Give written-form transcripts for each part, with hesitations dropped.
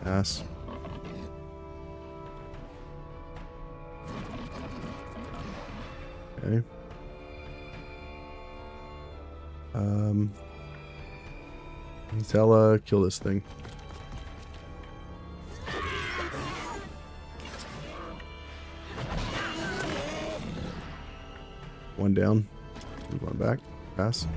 Pass. Okay. Zella, kill this thing. One down. Move one back. Pass.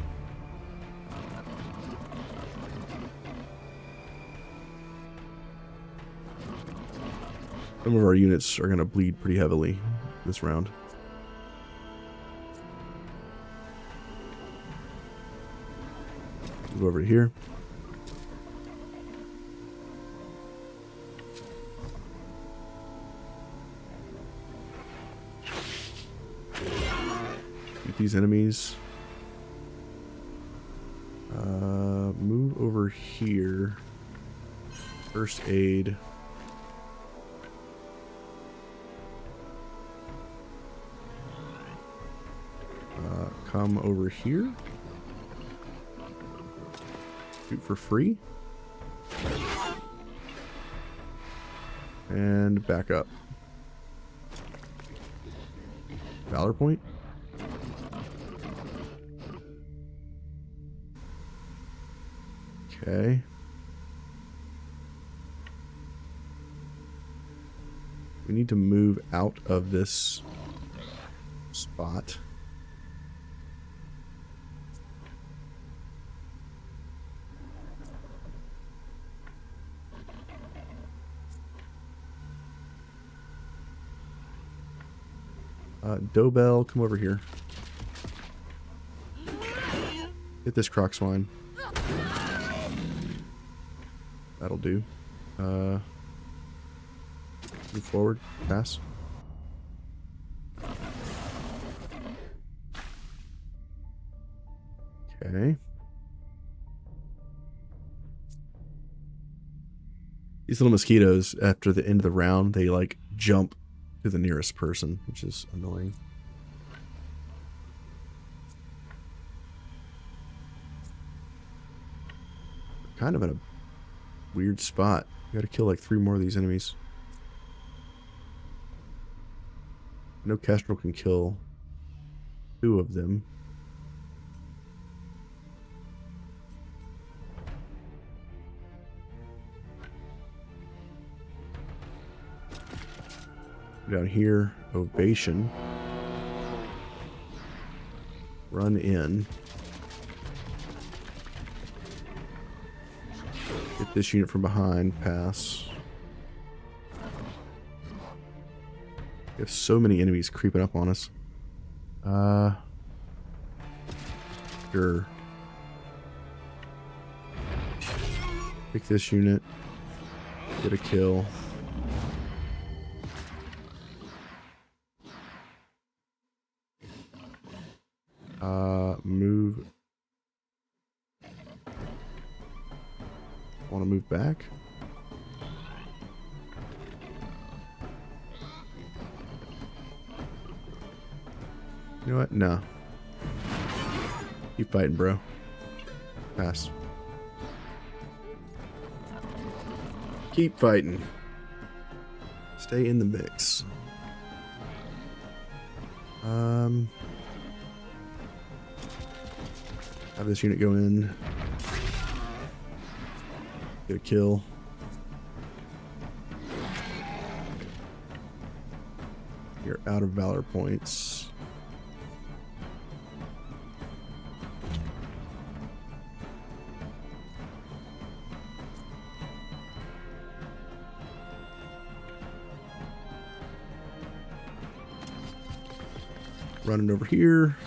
Some of our units are going to bleed pretty heavily this round. Move over to here. Keep these enemies. Move over here. First aid. Come over here. Shoot for free. And back up. Valor point. Okay. We need to move out of this spot. Dobell, come over here. Hit this Crocswine. That'll do. Move forward. Pass. Okay. These little mosquitoes, after the end of the round, they like jump to the nearest person, which is annoying. We're kind of in a weird spot. We gotta kill like 3 more of these enemies. I know Kestrel can kill 2 of them. Down here, Ovation. Run in. Get this unit from behind. Pass. We have so many enemies creeping up on us. Sure. Pick this unit. Get a kill. Move. Want to move back? You know what? No. Keep fighting, bro. Pass. Keep fighting. Stay in the mix. Have this unit go in. Get a kill. You're out of valor points. Running over here.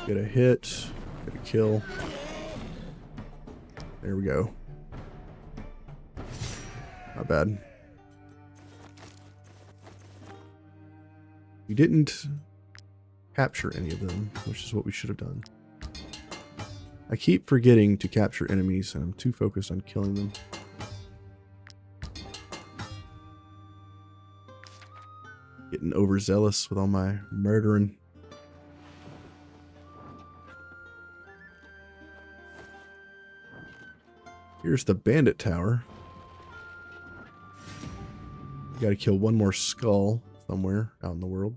Get a hit. Get a kill. There we go. Not bad. We didn't capture any of them, which is what we should have done. I keep forgetting to capture enemies, and I'm too focused on killing them. Getting overzealous with all my murdering. Here's the bandit tower. got to kill one more skull somewhere out in the world.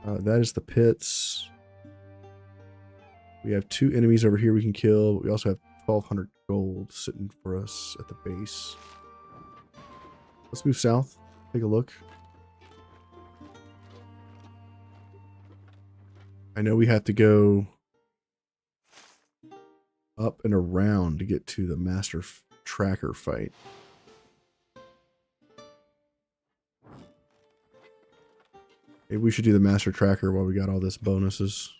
That is the pits. We have 2 enemies over here we can kill. We also have 1,200 gold sitting for us at the base. Let's move south. Take a look. I know we have to go up and around to get to the master tracker fight. Maybe we should do the master tracker while we got all this bonuses.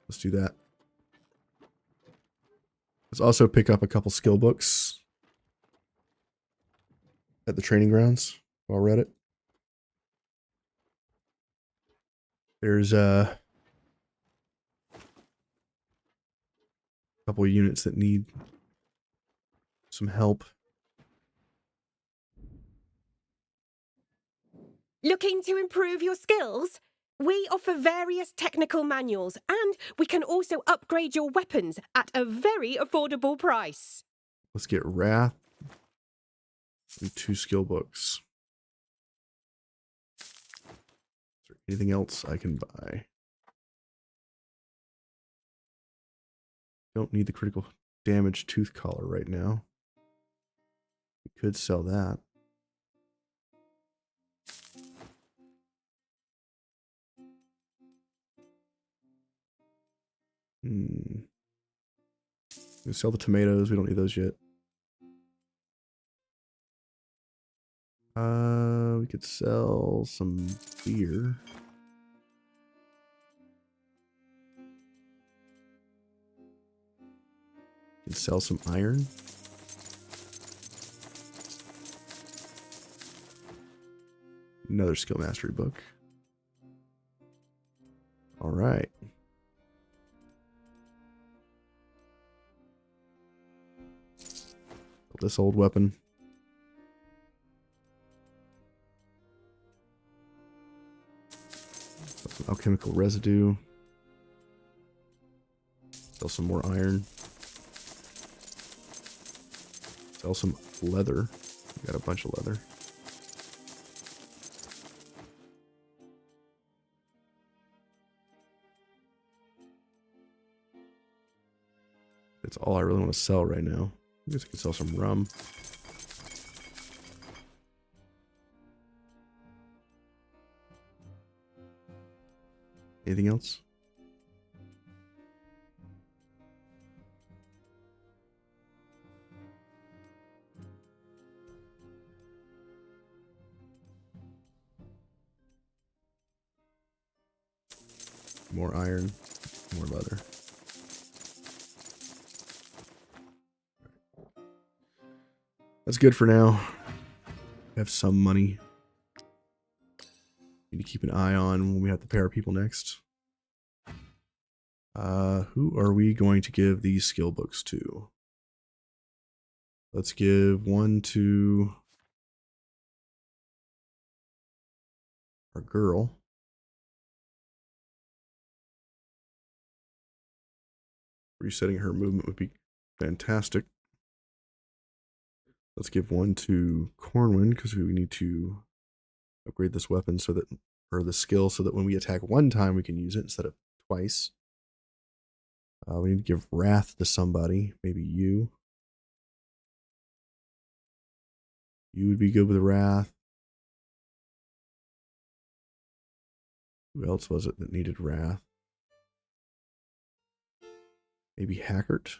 Let's do that. Let's also pick up a couple skill books at the training grounds while we're at it. There's a couple of units that need some help. Looking to improve your skills? We offer various technical manuals, and we can also upgrade your weapons at a very affordable price. Let's get Wrath and 2 skill books. Is there anything else I can buy? Don't need the critical damage tooth collar right now. We could sell that. We sell the tomatoes. We don't need those yet. We could sell some beer. We could sell some iron. Another skill mastery book. All right. This old weapon. Some alchemical residue. Sell some more iron. Sell some leather. We got a bunch of leather. That's all I really want to sell right now. I guess I can sell some rum. Anything else? More iron, more leather. That's good for now. We have some money. Need to keep an eye on when we have to pay our people next. Who are we going to give these skill books to? Let's give one to our girl. Resetting her movement would be fantastic. Let's give one to Cornwin because we need to upgrade this weapon so that, or the skill, so that when we attack one time we can use it instead of twice. We need to give Wrath to somebody, maybe you. You would be good with Wrath. Who else was it that needed Wrath? Maybe Hackert.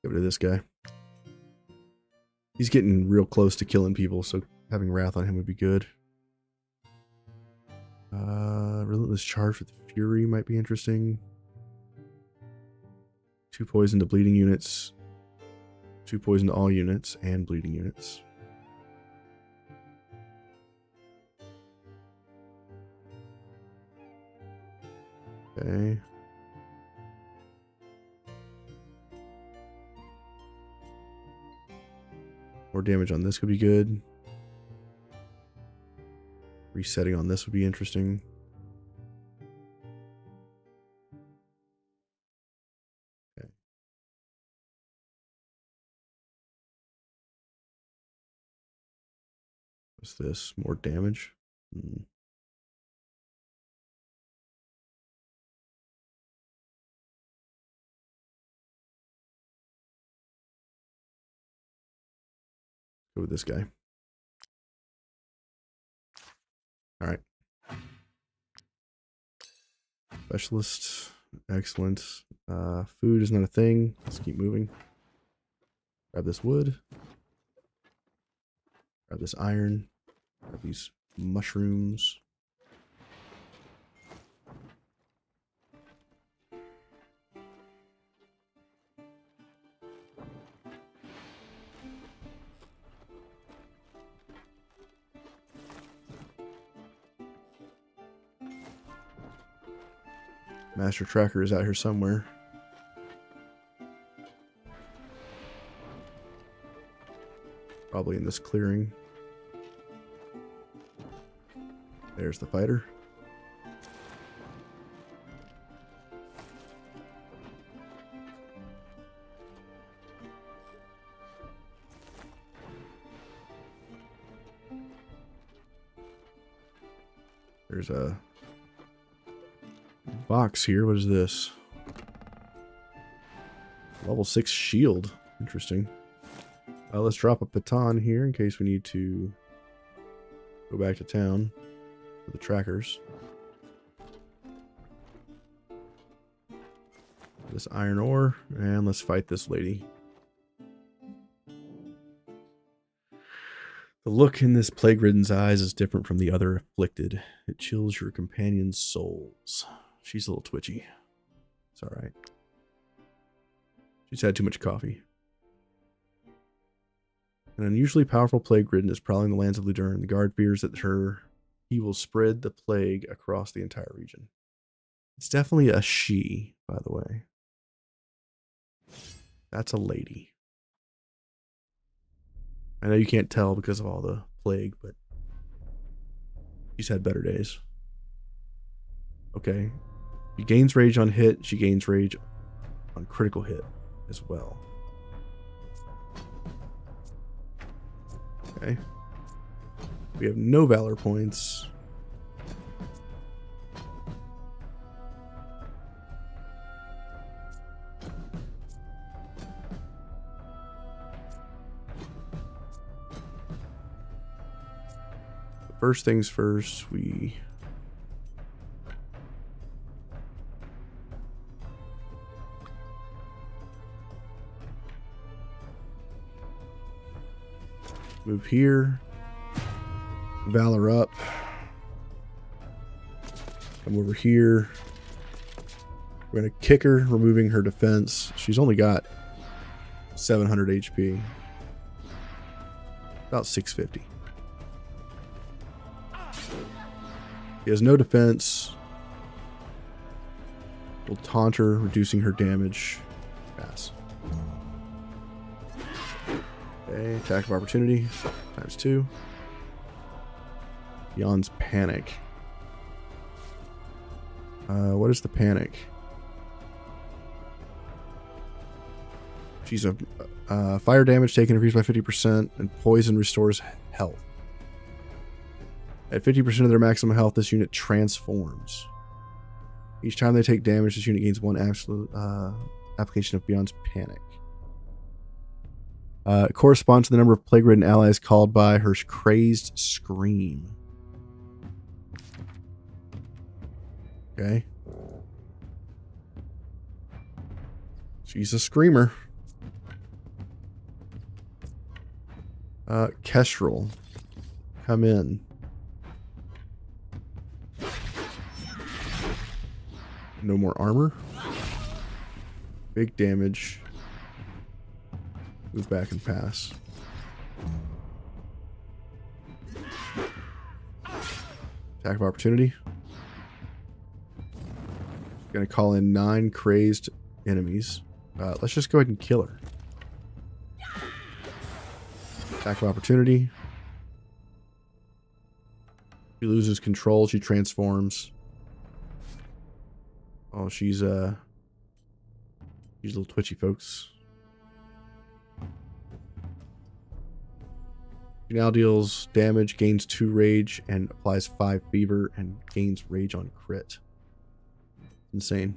Give it to this guy. He's getting real close to killing people, so having Wrath on him would be good. Relentless Charge with Fury might be interesting. 2 poison to bleeding units. 2 poison to all units and bleeding units. Okay. More damage on this could be good. Resetting on this would be interesting. Okay. What's this? More damage? Go with this guy. All right. Specialist. Excellent. Food is not a thing. Let's keep moving. Grab this wood. Grab this iron. Grab these mushrooms. Master Tracker is out here somewhere. Probably in this clearing. There's the fighter. There's a box here. What is this? Level 6 shield. Interesting. Let's drop a baton here in case we need to go back to town for the trackers. This iron ore, and let's fight this lady. The look in this plague-ridden's eyes is different from the other afflicted. It chills your companion's souls. She's a little twitchy. It's alright. She's had too much coffee. An unusually powerful plague-ridden is prowling the lands of Ludern. The guard fears that he will spread the plague across the entire region. It's definitely a she, by the way. That's a lady. I know you can't tell because of all the plague, but she's had better days. Okay. She gains rage on hit. She gains rage on critical hit as well. Okay. We have no valor points. First things first, we move here, valor up, come over here. We're going to kick her, removing her defense. She's only got 700 HP, about 650. He has no defense. We'll taunt her, reducing her damage. Pass. Okay, attack of opportunity. ×2. Bionn's panic. What is the panic? She's a fire damage taken increased by 50%, and poison restores health. At 50% of their maximum health, this unit transforms. Each time they take damage, this unit gains one absolute application of Bionn's panic. It corresponds to the number of plague-ridden allies called by her crazed scream. Okay. She's a screamer. Kestrel. Come in. No more armor. Big damage. Move back and pass. Attack of opportunity. Gonna call in 9 crazed enemies. Let's just go ahead and kill her. Attack of opportunity. She loses control. She transforms. Oh, she's a little twitchy, folks. She now deals damage, gains 2 rage, and applies 5 fever, and gains rage on crit. Insane.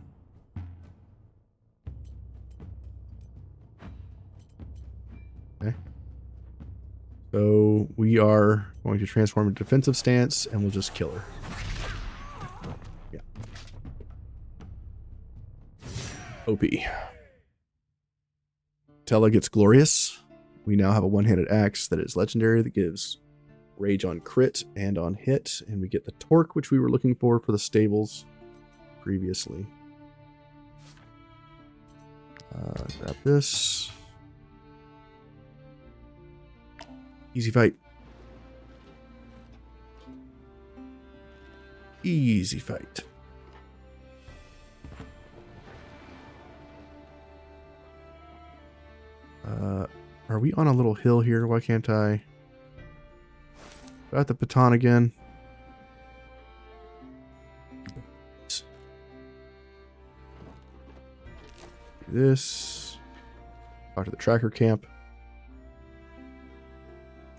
Okay. So we are going to transform into defensive stance, and we'll just kill her. Yeah. OP. Tella gets glorious. We now have a one-handed axe that is legendary that gives rage on crit and on hit, and we get the torque, which we were looking for the stables previously. Grab this. Easy fight. Easy fight. Are we on a little hill here? Why can't I? Got the baton again. Do this. Talk to the tracker camp.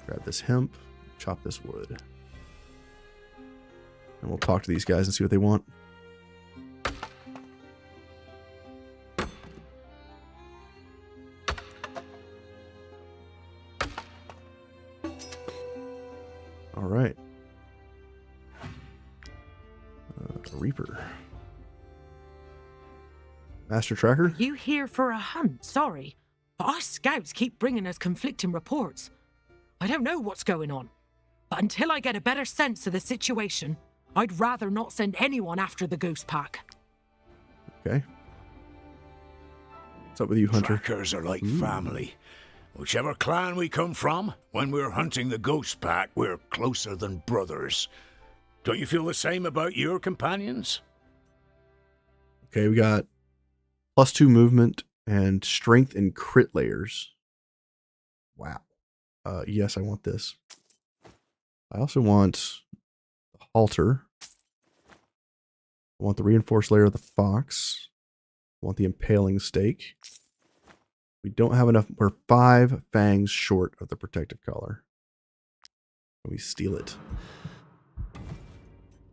Grab this hemp. Chop this wood. And we'll talk to these guys and see what they want. All right. Reaper. Master Tracker? You here for a hunt? Sorry. But our scouts keep bringing us conflicting reports. I don't know what's going on. But until I get a better sense of the situation, I'd rather not send anyone after the ghost pack. Okay. What's up with you, Hunter? Trackers are like family. Whichever clan we come from, when we're hunting the ghost pack, we're closer than brothers. Don't you feel the same about your companions? Okay, we got +2 movement and strength and crit layers. Wow. Yes, I want this. I also want the halter. I want the reinforced layer of the fox. I want the impaling stake. We don't have enough. We're 5 fangs short of the protective collar. Can we steal it?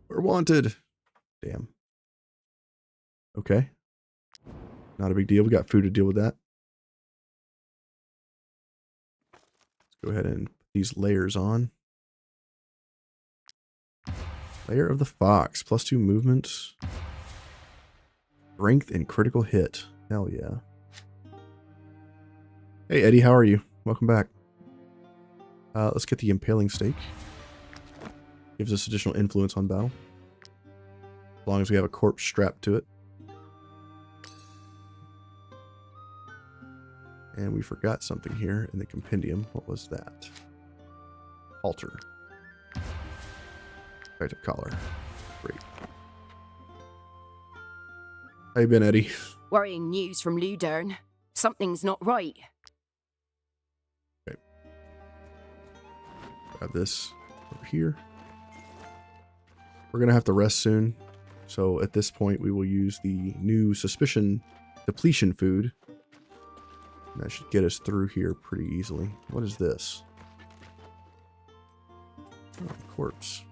We're wanted. Damn. Okay. Not a big deal. We got food to deal with that. Let's go ahead and put these layers on. Layer of the fox. +2 movement. Strength and critical hit. Hell yeah. Hey Eddie, how are you? Welcome back. Let's get the impaling stake. Gives us additional influence on battle. As long as we have a corpse strapped to it. And we forgot something here in the compendium. What was that? Halter. Protective collar. Great. How you been, Eddie? Worrying news from Ludern. Something's not right. Okay. Grab this over here. We're going to have to rest soon. So at this point, we will use the new suspicion depletion food. And that should get us through here pretty easily. What is this? Oh, corpse.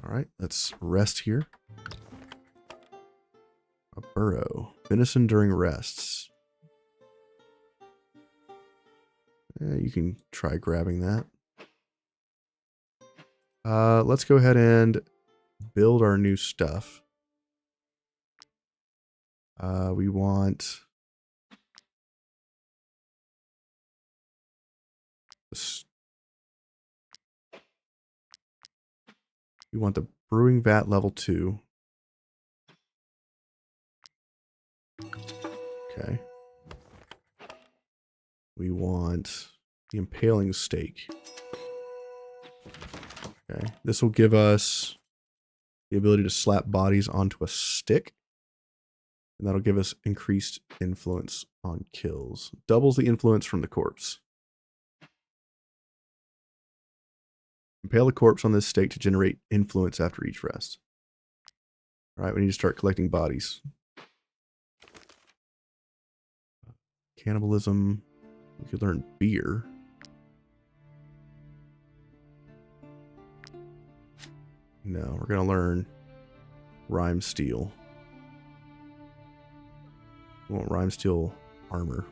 Alright, let's rest here. A burrow. Venison during rests. You can try grabbing that. Let's go ahead and build our new stuff. We want this. We want the brewing vat level 2. Okay. We want the impaling stake. Okay. This will give us the ability to slap bodies onto a stick. And that'll give us increased influence on kills. Doubles the influence from the corpse. Impale the corpse on this stake to generate influence after each rest. All right, we need to start collecting bodies. Cannibalism. We could learn beer. No, we're going to learn rhyme steel. We want rhyme steel armor.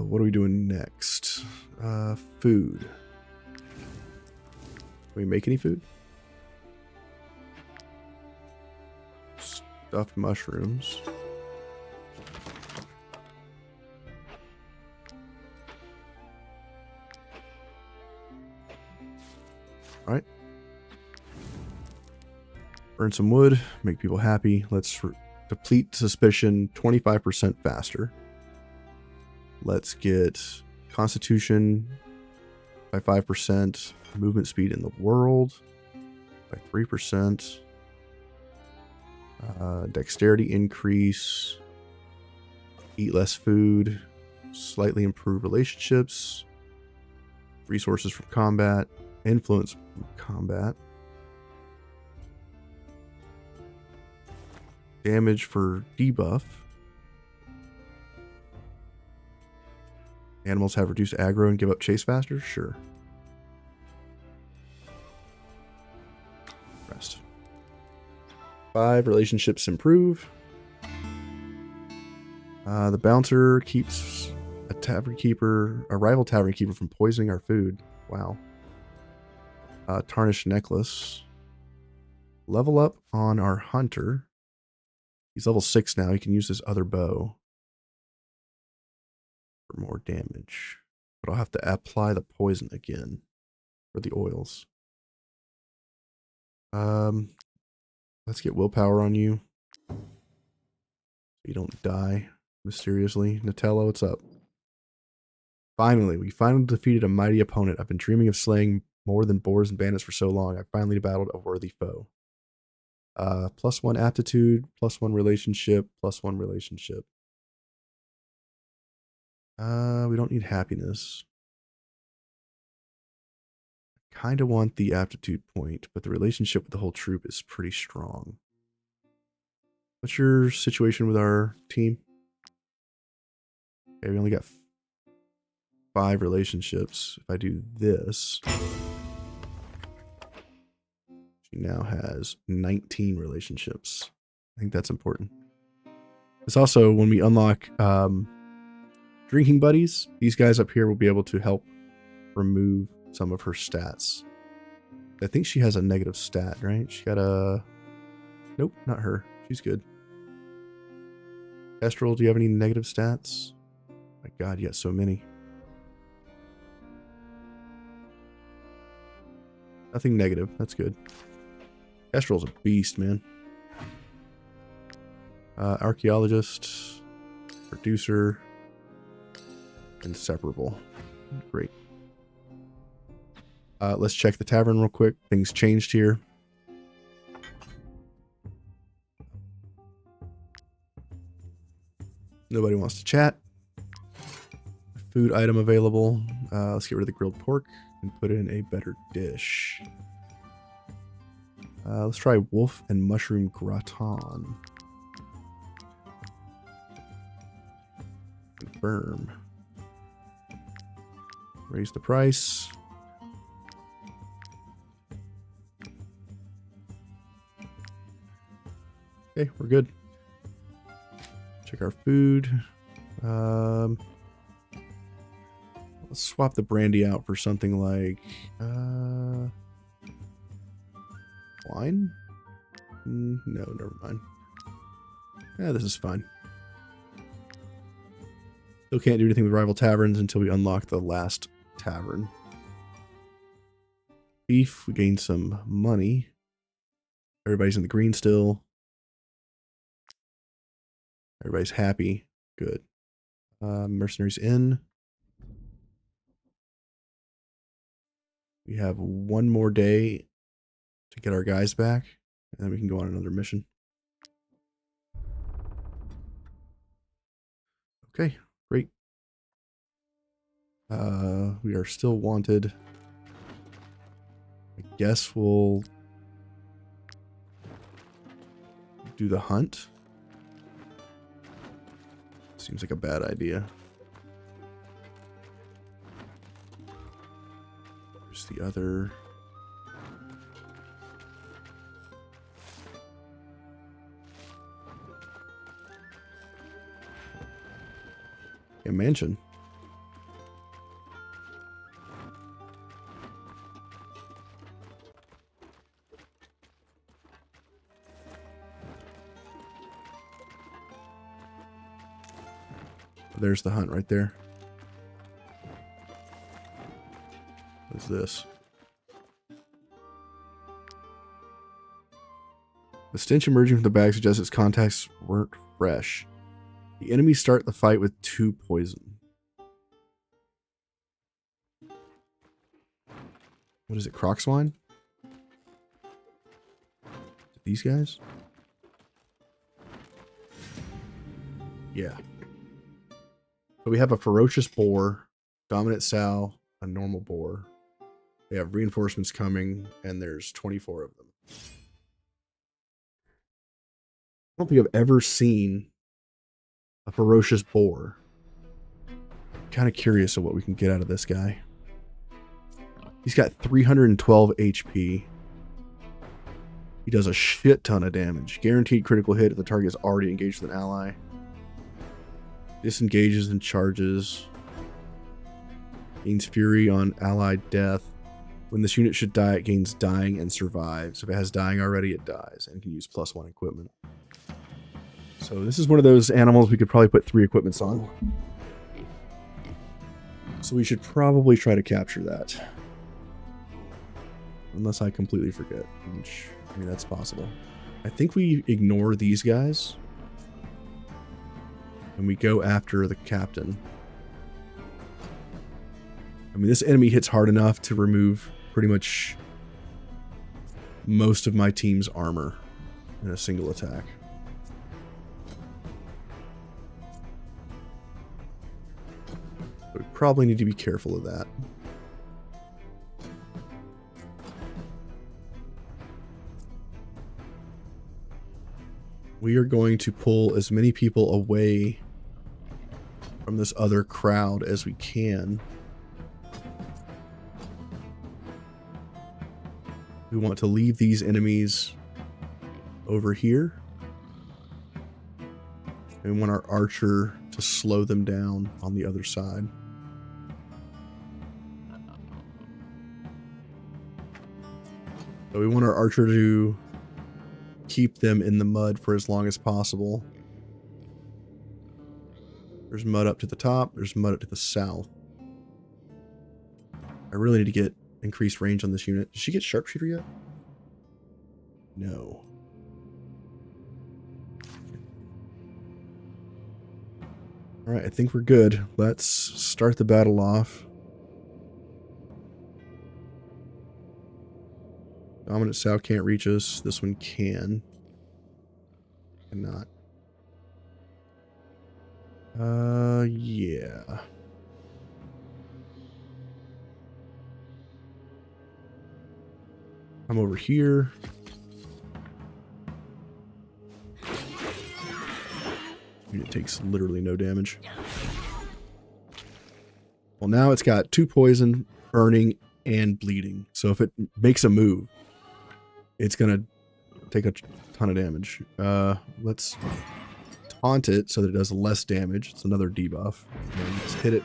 What are we doing next? Food. Can we make any food? Stuffed mushrooms. All right. Burn some wood, make people happy. Let's deplete suspicion 25% faster. Let's get constitution by 5%, movement speed in the world by 3%, dexterity increase, eat less food, slightly improve relationships, resources from combat, influence from combat, damage for debuff. Animals have reduced aggro and give up chase faster? Sure. Rest. 5 relationships improve. The bouncer keeps a rival tavern keeper from poisoning our food. Wow. Tarnished necklace. Level up on our hunter. He's level 6 now. He can use this other bow for more damage. But I'll have to apply the poison again. For the oils. Let's get willpower on you. So you don't die mysteriously. Nutella, what's up? Finally, we finally defeated a mighty opponent. I've been dreaming of slaying more than boars and bandits for so long. I finally battled a worthy foe. +1 aptitude, +1 relationship, +1 relationship. We don't need happiness. Kind of want the aptitude point, but the relationship with the whole troop is pretty strong. What's your situation with our team? Okay, we only got 5 relationships. If I do this, she now has 19 relationships. I think that's important. It's also when we unlock drinking buddies, these guys up here will be able to help remove some of her stats. I think she has a negative stat, right? She got a... Nope, not her. She's good. Kestrel, do you have any negative stats? My god, you got so many. Nothing negative. That's good. Kestrel's a beast, man. Archaeologist, producer, inseparable. Great. Let's check the tavern real quick. Things changed here. Nobody wants to chat. Food item available. Let's get rid of the grilled pork and put in a better dish. Let's try wolf and mushroom gratin. Confirm. Raise the price. Okay, we're good. Check our food. Let's swap the brandy out for something like wine? No, never mind. Yeah, this is fine. Still can't do anything with rival taverns until we unlock the last tavern. Fief, we gained some money. Everybody's in the green still. Everybody's happy. Good. Mercenaries in. We have one more day to get our guys back, and then we can go on another mission. Okay, great. We are still wanted. I guess we'll do the hunt. Seems like a bad idea. There's the other. A mansion. There's the hunt right there. What's this? The stench emerging from the bag suggests its contacts weren't fresh. The enemies start the fight with 2 poison. What is it, Crocswine? These guys? Yeah. So we have a Ferocious Boar, Dominant Sow, a normal Boar. They have reinforcements coming, and there's 24 of them. I don't think I've ever seen a Ferocious Boar. I'm kind of curious of what we can get out of this guy. He's got 312 HP. He does a shit ton of damage. Guaranteed critical hit if the target is already engaged with an ally. Disengages and charges. Gains fury on allied death. When this unit should die, it gains dying and survives. If it has dying already, it dies and can use +1 equipment. So this is one of those animals we could probably put 3 equipments on. So we should probably try to capture that. Unless I completely forget, which, I mean, that's possible. I think we ignore these guys. And we go after the captain. I mean, this enemy hits hard enough to remove pretty much most of my team's armor in a single attack. But we probably need to be careful of that. We are going to pull as many people away from this other crowd as we can. We want to leave these enemies over here. And we want our archer to slow them down on the other side. So we want our archer to keep them in the mud for as long as possible. There's mud up to the top. There's mud up to the south. I really need to get increased range on this unit. Did she get sharpshooter yet? No. Alright, I think we're good. Let's start the battle off. Dominant Sow can't reach us. This one can. Cannot. Yeah. I'm over here. Unit takes literally no damage. Well, now it's got 2 poison, burning, and bleeding. So if it makes a move, it's gonna take a ton of damage. Let's taunt it so that it does less damage. It's another debuff. And let's hit it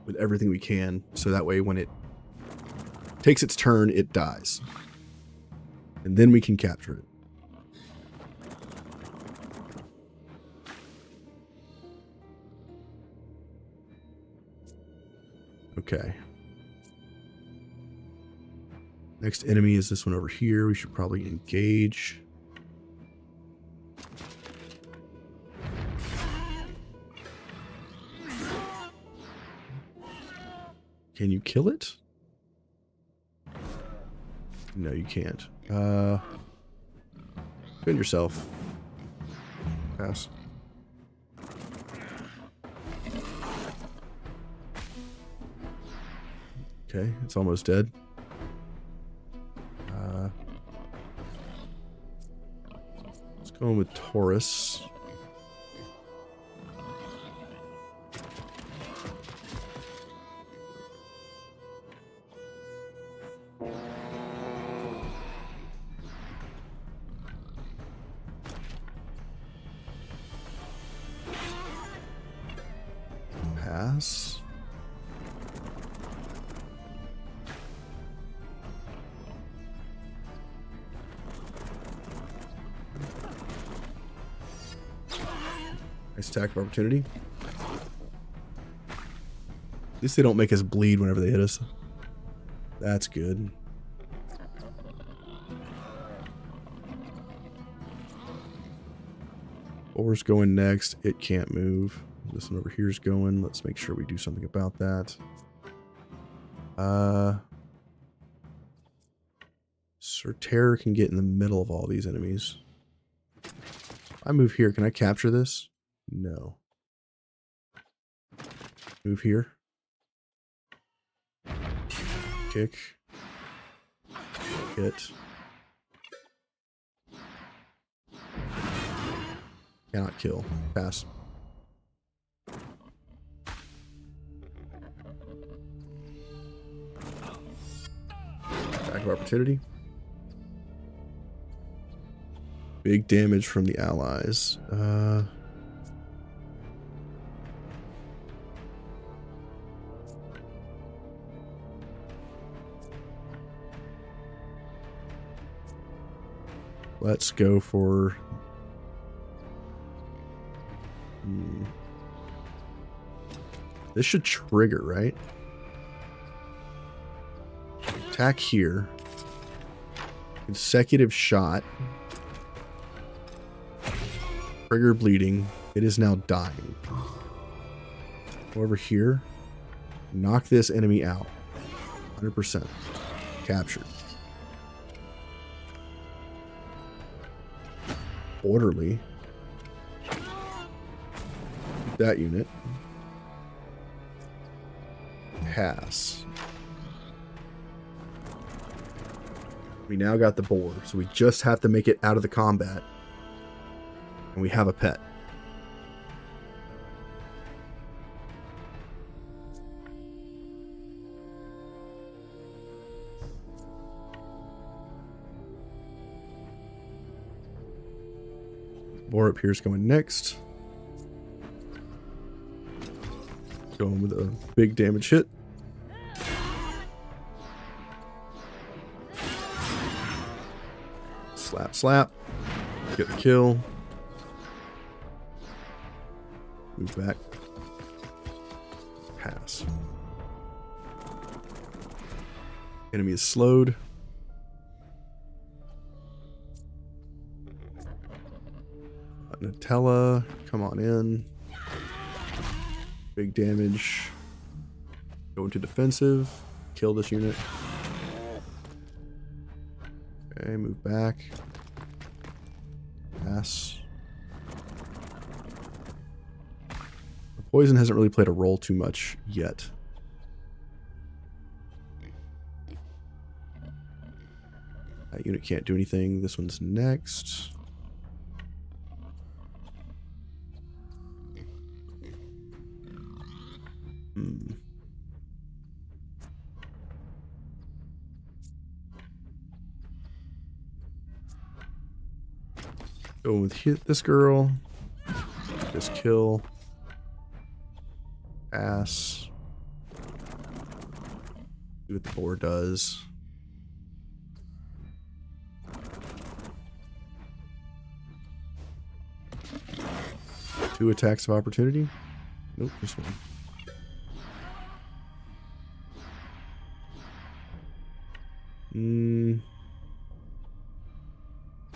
with everything we can, so that way when it takes its turn, it dies. And then we can capture it. Okay. Next enemy is this one over here. We should probably engage. Can you kill it? No, you can't. Defend yourself. Pass. Okay, it's almost dead. Let's go in with Taurus. Pass. Nice attack of opportunity. At least they don't make us bleed whenever they hit us. That's good. Boar's going next. It can't move. This one over here is going. Let's make sure we do something about that. Sir Terror can get in the middle of all these enemies. If I move here, can I capture this? No. Move here. Kick. Hit. Cannot kill. Pass. Attack of opportunity. Big damage from the allies. Let's go for... This should trigger, right? Attack here. Consecutive shot. Trigger bleeding. It is now dying. Go over here. Knock this enemy out. 100%. Captured. Orderly. That unit. Pass. We now got the boar, so we just have to make it out of the combat. And we have a pet. Boar up here is going next. Going with a big damage hit. Slap, slap. Get the kill. Move back. Pass. Enemy is slowed. Nutella, come on in. Big damage. Go into defensive. Kill this unit. Okay, move back. Pass. The poison hasn't really played a role too much yet. That unit can't do anything. This one's next. Go with hit this girl. Just kill. Pass. See what the boar does. Two attacks of opportunity. Nope, just one.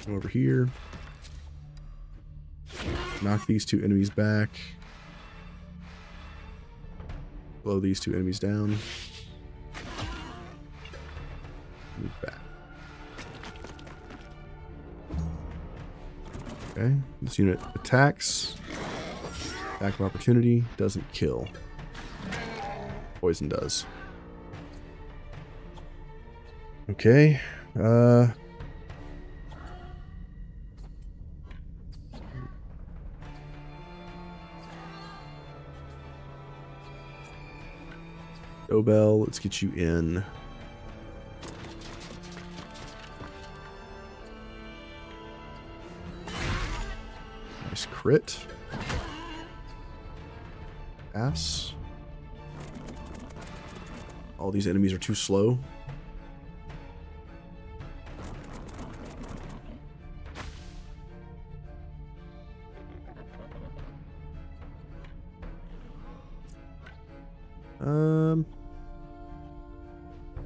Come over here. Knock these two enemies back. Blow these two enemies down. Move back. Okay, this unit attacks. Attack of opportunity, doesn't kill. Poison does. Okay, Dobell, let's get you in. Nice crit. Pass. All these enemies are too slow.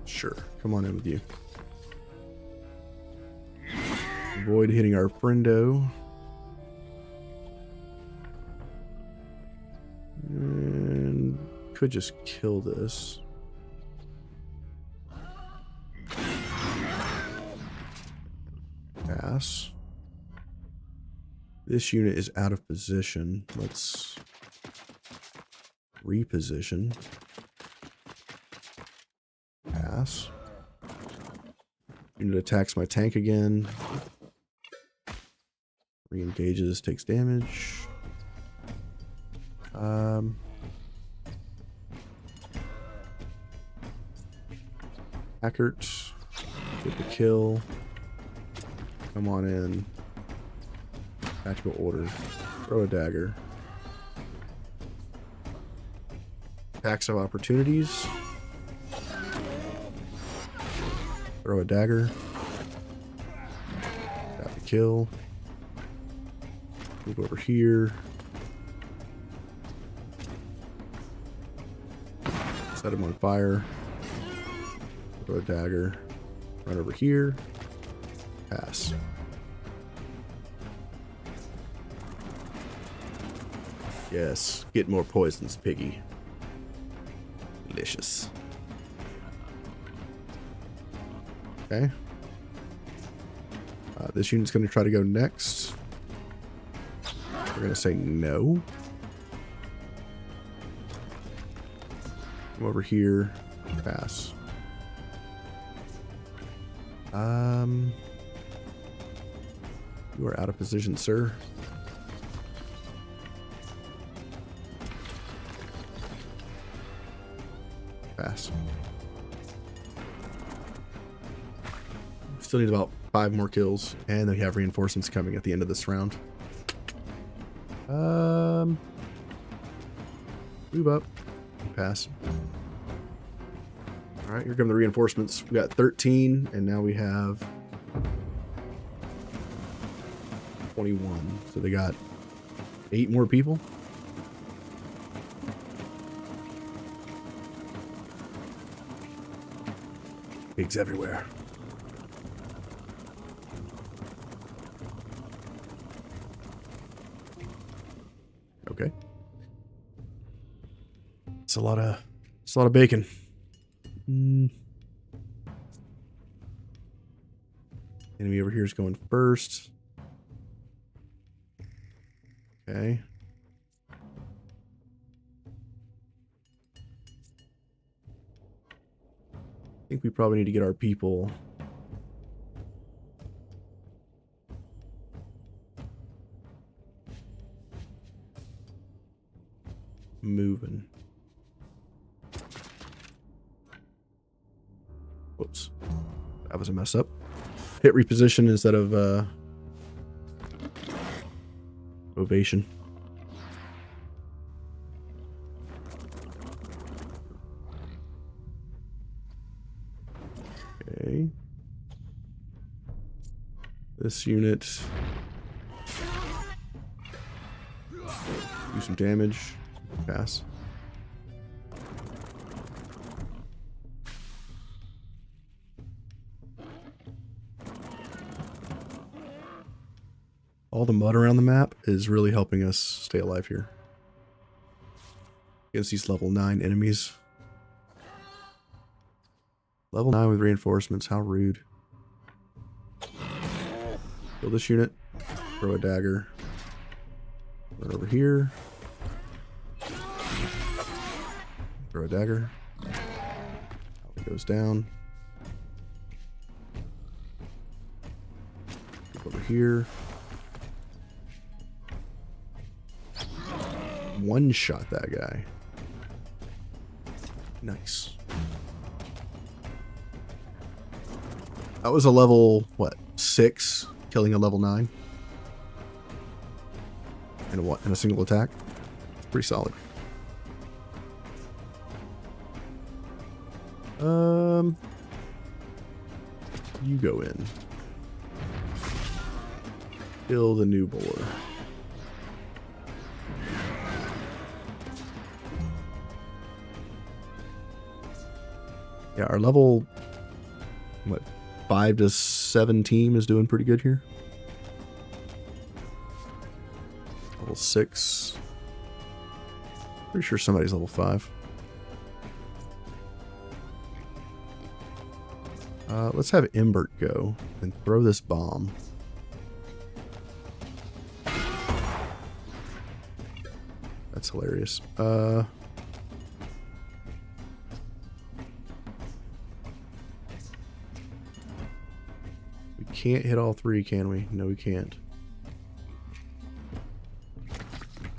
Sure. Come on in with you. Avoid hitting our friendo. And could just kill this. Pass. This unit is out of position. Let's reposition. Pass. Unit attacks my tank again. Re-engages, takes damage. Hackert. Get the kill. Come on in. Tactical order. Throw a dagger. Attacks of opportunities. Throw a dagger. Got the kill. Move over here. Set him on fire. Throw a dagger. Run over here. Pass. Yes. Get more poisons, piggy. Delicious. Okay. This unit's going to try to go next. We're going to say no. Come over here. Pass. You are out of position, sir. Pass. Still need about 5 more kills, and then we have reinforcements coming at the end of this round. Move up. Pass. Alright, here come the reinforcements. We got 13, and now we have 21. So they got 8 more people. Pigs everywhere. Okay. It's a lot of bacon. Enemy over here is going first. Okay. I think we probably need to get our people moving. Whoops. That was a mess up. Hit reposition instead of ovation. Okay. This unit do some damage. Pass. All the mud around the map is really helping us stay alive here against these level 9 enemies. Level 9 with reinforcements, how rude. Kill this unit. Throw a dagger. Run over here. Throw a dagger. It goes down. Over here. One shot that guy. Nice. That was a level, what, 6, killing a level 9. And what? In a single attack? It's pretty solid. You go in. Kill the new boar. Yeah, our level, what, 5 to 7 team is doing pretty good here. Level 6. Pretty sure somebody's level 5. Let's have Imbert go and throw this bomb. That's hilarious. We can't hit all 3, can we? No, we can't.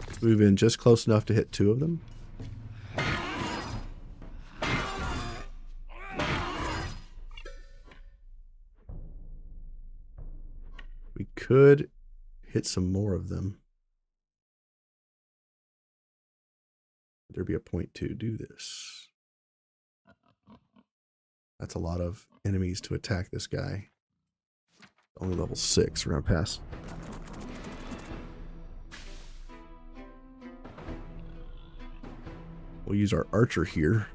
Let's move in just close enough to hit 2 of them. We could hit some more of them. There'd be a point to do this. That's a lot of enemies to attack this guy. Only level 6. We're gonna pass. We'll use our archer here.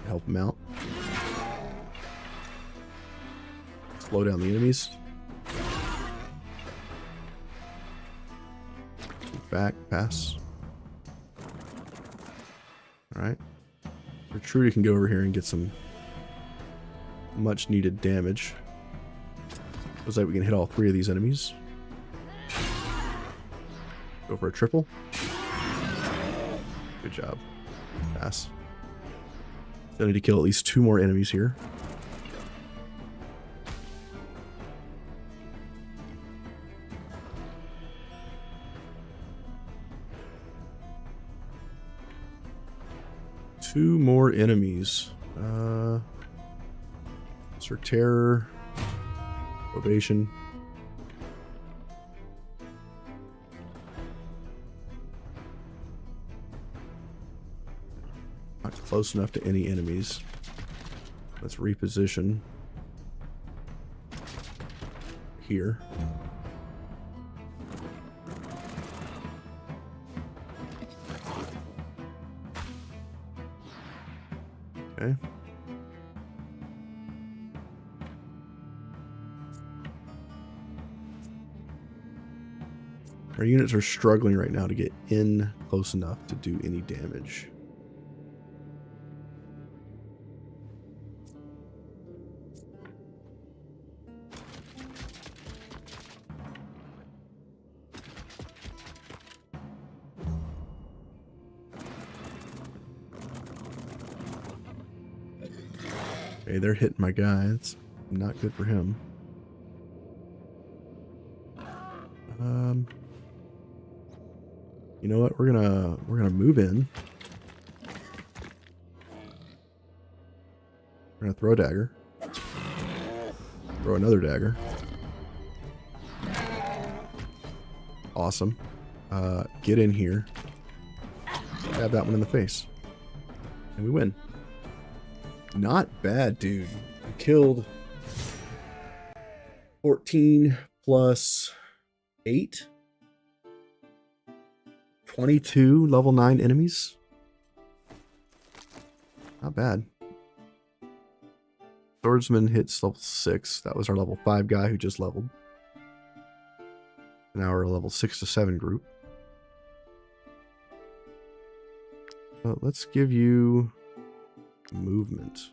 Help him out. Slow down the enemies. Back, pass. Alright. Retrudy can go over here and get some much needed damage. Looks like we can hit all 3 of these enemies. Go for a triple. Good job. Pass. Still need to kill at least 2 more enemies here. Two more enemies. Sir Terror. Probation. Not close enough to any enemies. Let's reposition. Here. Okay. Our units are struggling right now to get in close enough to do any damage. Okay, they're hitting my guy. It's not good for him. You know what? We're gonna move in. We're gonna throw a dagger. Throw another dagger. Awesome. Get in here. Stab that one in the face. And we win. Not bad, dude. We killed 14 plus 8. 22 level 9 enemies. Not bad. Swordsman hits level 6. That was our level 5 guy who just leveled. Now we're a level 6 to 7 group. But let's give you movement.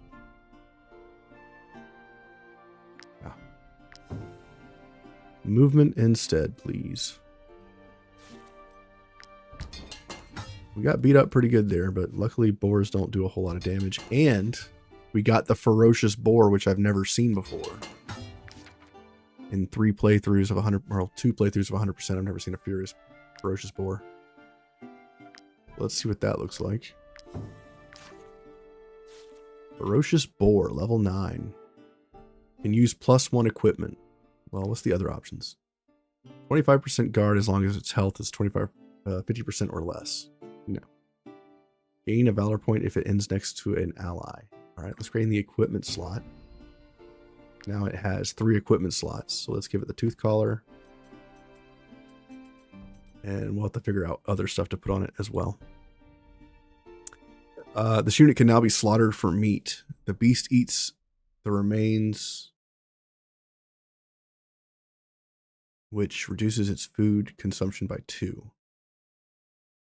Yeah. Movement instead, please. We got beat up pretty good there, but luckily boars don't do a whole lot of damage. And we got the Ferocious Boar, which I've never seen before. In 3 playthroughs of 100, or 2 playthroughs of 100%, I've never seen a Ferocious Boar. Let's see what that looks like. Ferocious Boar, level 9. Can use +1 equipment. Well, what's the other options? 25% guard as long as its health is 50% or less. No. Gain a valor point if it ends next to an ally. Alright, let's create the equipment slot. Now it has 3 equipment slots. So let's give it the tooth collar. And we'll have to figure out other stuff to put on it as well. This unit can now be slaughtered for meat. The beast eats the remains, which reduces its food consumption by 2.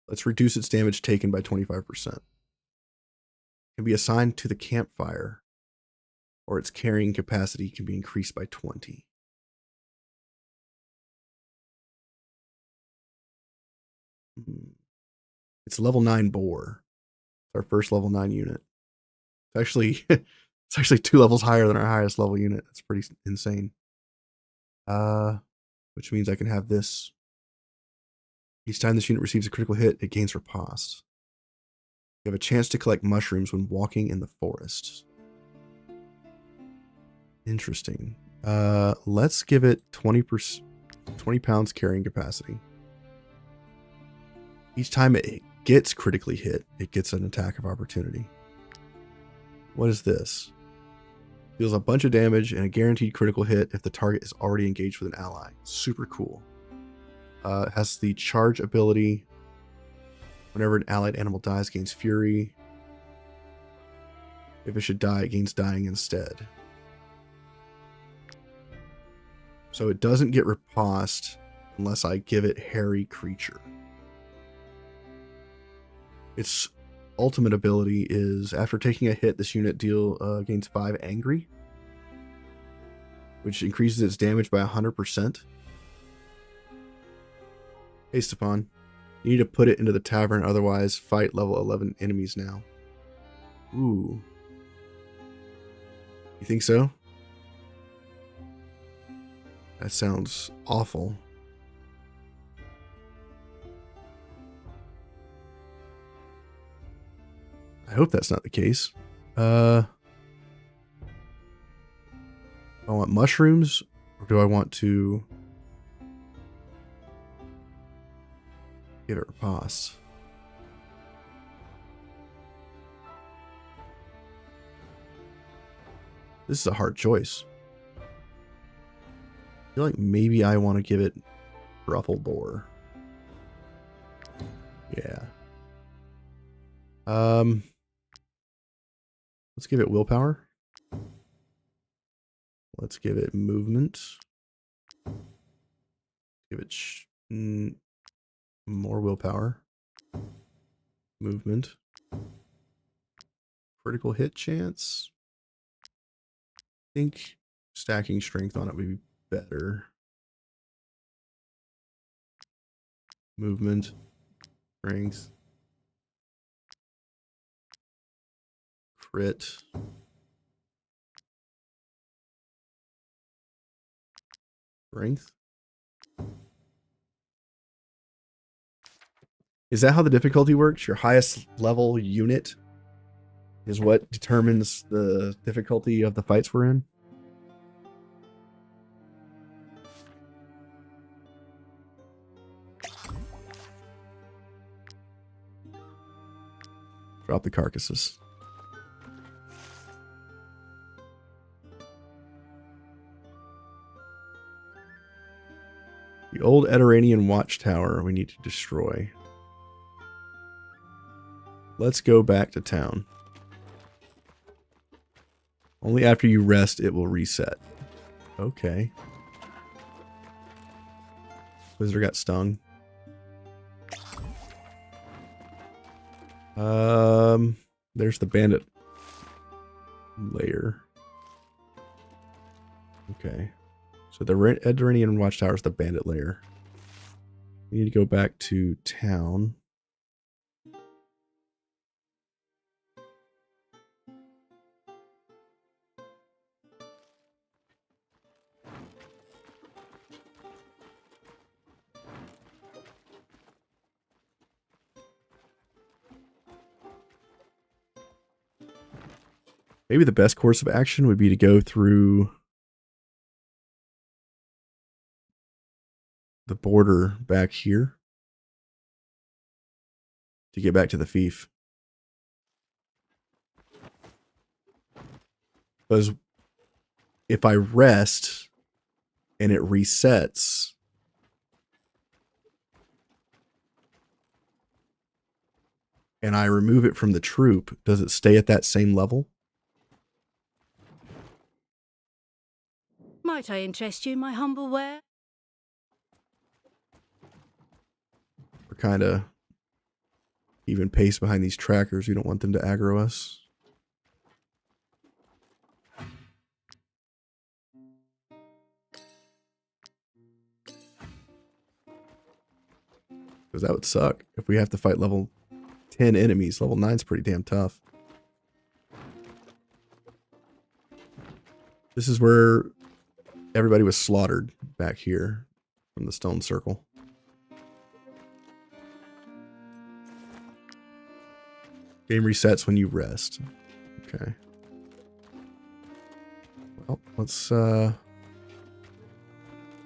Let's reduce its damage taken by 25%. Can be assigned to the campfire, or its carrying capacity can be increased by 20. It's level 9 boar. It's our first level 9 unit. It's actually 2 levels higher than our highest level unit. That's pretty insane. Which means I can have this. Each time this unit receives a critical hit, it gains riposte. You have a chance to collect mushrooms when walking in the forest. Interesting. Let's give it 20 pounds carrying capacity. Each time it gets critically hit, it gets an attack of opportunity. What is this? Deals a bunch of damage and a guaranteed critical hit if the target is already engaged with an ally. Super cool. It has the charge ability. Whenever an allied animal dies, gains fury. If it should die, it gains dying instead. So it doesn't get riposte unless I give it hairy creature. Its ultimate ability is after taking a hit, this unit gains 5 angry, which increases its damage by 100%. Based upon, you need to put it into the tavern, otherwise fight level 11 enemies now. Ooh. You think so? That sounds awful. I hope that's not the case. Do I want mushrooms, or do I want to give it riposte? This is a hard choice. I feel like maybe I want to give it Ruffle Boar. Yeah. Let's give it willpower. Let's give it movement. Give it more willpower. Movement. Critical hit chance. I think stacking strength on it would be better. Movement. Strength. Crit. Strength. Is that how the difficulty works? Your highest level unit is what determines the difficulty of the fights we're in? Drop the carcasses. The old Ediranian watchtower we need to destroy. Let's go back to town. Only after you rest it will reset. Okay. Wizard got stung. There's the bandit layer. Okay. So the Edrinian Watchtower is the bandit lair. We need to go back to town. Maybe the best course of action would be to go through the border back here to get back to the Fief. Because if I rest and it resets, and I remove it from the troop, does it stay at that same level? Might I interest you in my humble ware? We're kind of even pace behind these trackers. We don't want them to aggro us. Because that would suck if we have to fight level 10 enemies. Level 9's pretty damn tough. This is where everybody was slaughtered back here from the stone circle. Game resets when you rest. Okay. Well, let's we're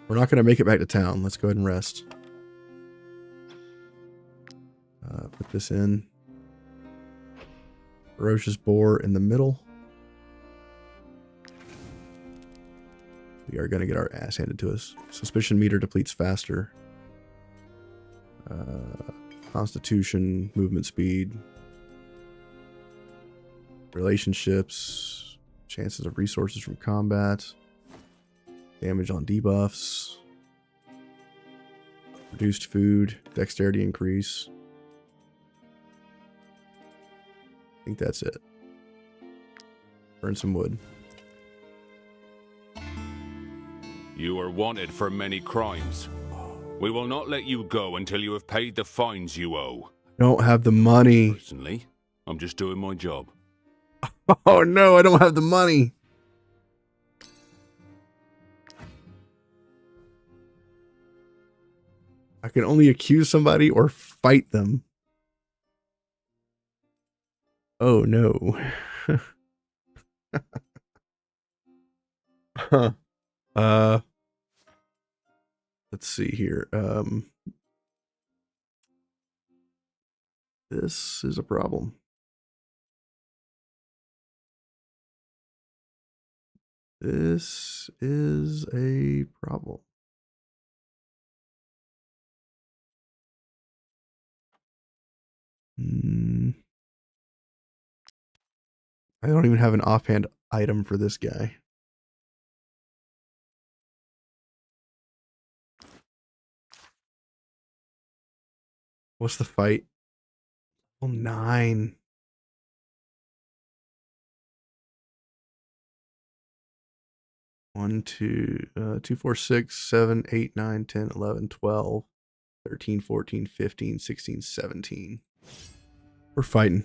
not going to make it back to town. Let's go ahead and rest. Put this in. Ferocious Boar in the middle. We are going to get our ass handed to us. Suspicion meter depletes faster. Constitution, movement speed. Relationships. Chances of resources from combat. Damage on debuffs. Reduced food. Dexterity increase. I think that's it. Burn some wood. You are wanted for many crimes. We will not let you go until you have paid the fines you owe. Don't have the money. Personally, I'm just doing my job. Oh no, I don't have the money. I can only accuse somebody or fight them. Oh no. Huh. Let's see here. This is a problem. This is a problem. I don't even have an offhand item for this guy. What's the fight? Oh, 9. One, 2, 2, 4, 6, 7, 8, 9, 10, 11, 12, 13, 14, 15, 16, 17. We're fighting.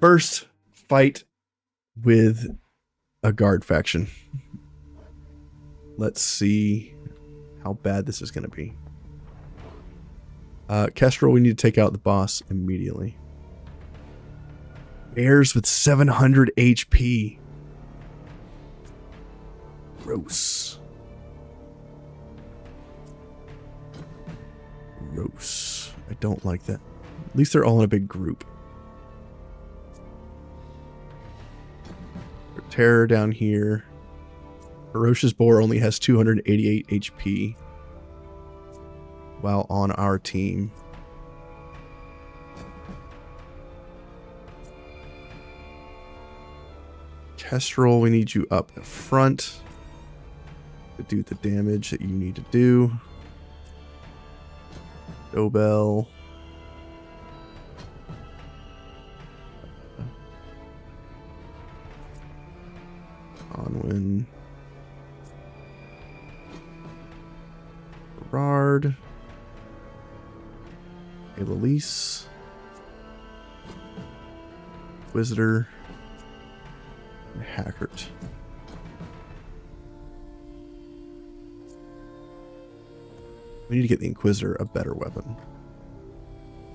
First fight with a guard faction. Let's see how bad this is going to be. Kestrel, we need to take out the boss immediately. Bears with 700 HP. Gross. Gross. I don't like that. At least they're all in a big group. Terror down here. Ferocious Boar only has 288 HP while on our team. Kestrel, we need you up front to do the damage that you need to do. Dobell. Onwin. Guard. A Lelise. Inquisitor. And Hackert. We need to get the Inquisitor a better weapon.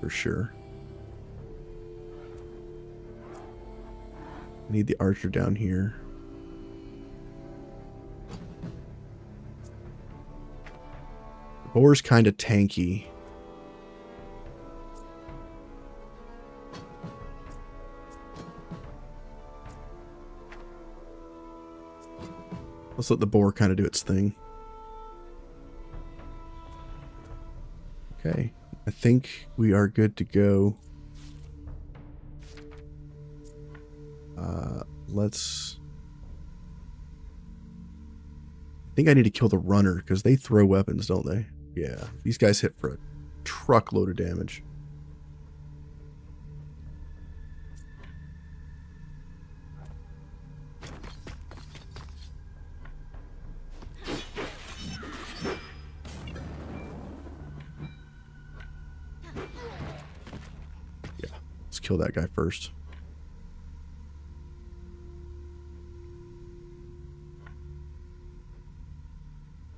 For sure. I need the Archer down here. The Boar's kind of tanky. Let's let the Boar kind of do its thing. Okay, I think we are good to go. Let's... I think I need to kill the runner because they throw weapons, don't they? Yeah, these guys hit for a truckload of damage. Yeah, let's kill that guy first.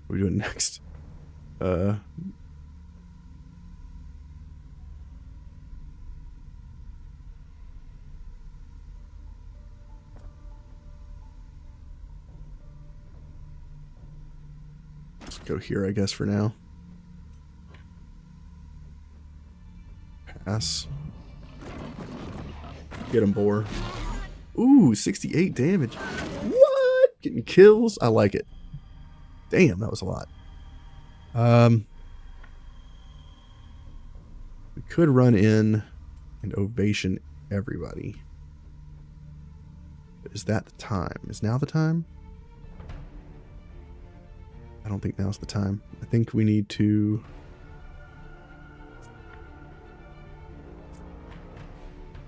What are we doing next? Let's go here, I guess, for now. Pass. Get him, Boar. Ooh, 68 damage. What? Getting kills? I like it. Damn, that was a lot. We could run in and ovation everybody. But is that the time? Is now the time? I don't think now's the time. I think we need to...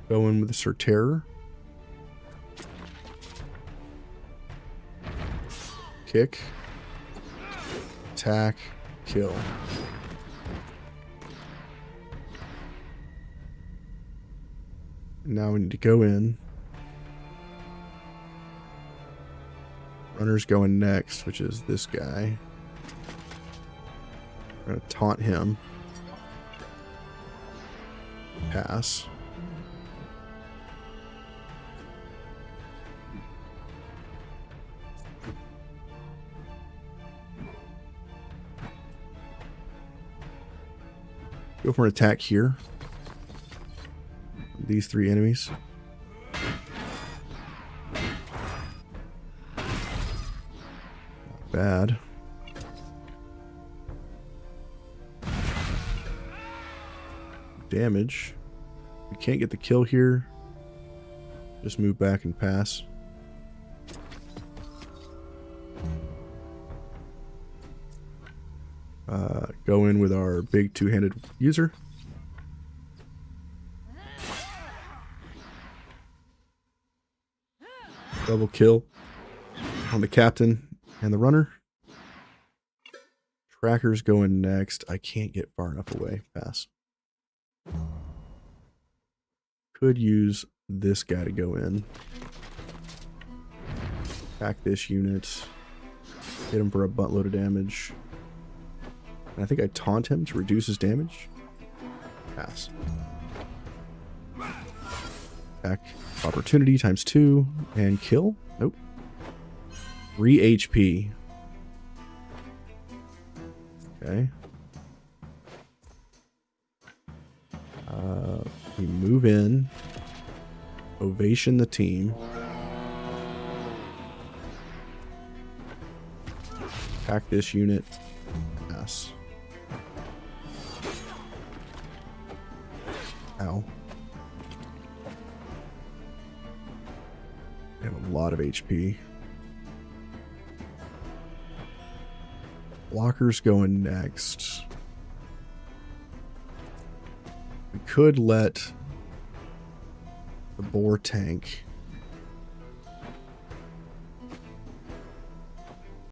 go in with the Sir Terror. Kick. Attack, kill. Now we need to go in. Runner's going next, which is this guy. We're going to taunt him. Pass. Go for an attack here. These three enemies. Not bad. Damage. We can't get the kill here. Just move back and pass. Go in with our big two-handed user. Double kill on the captain and the runner. Tracker's going next. I can't get far enough away. Pass. Could use this guy to go in. Attack this unit. Hit him for a buttload of damage. And I think I taunt him to reduce his damage. Pass. Attack opportunity times 2 and kill. Nope. 3 HP. Okay. We move in. Ovation the team. Attack this unit. Pass. Ow. I have a lot of HP. Blocker's going next. We could let the Boar tank.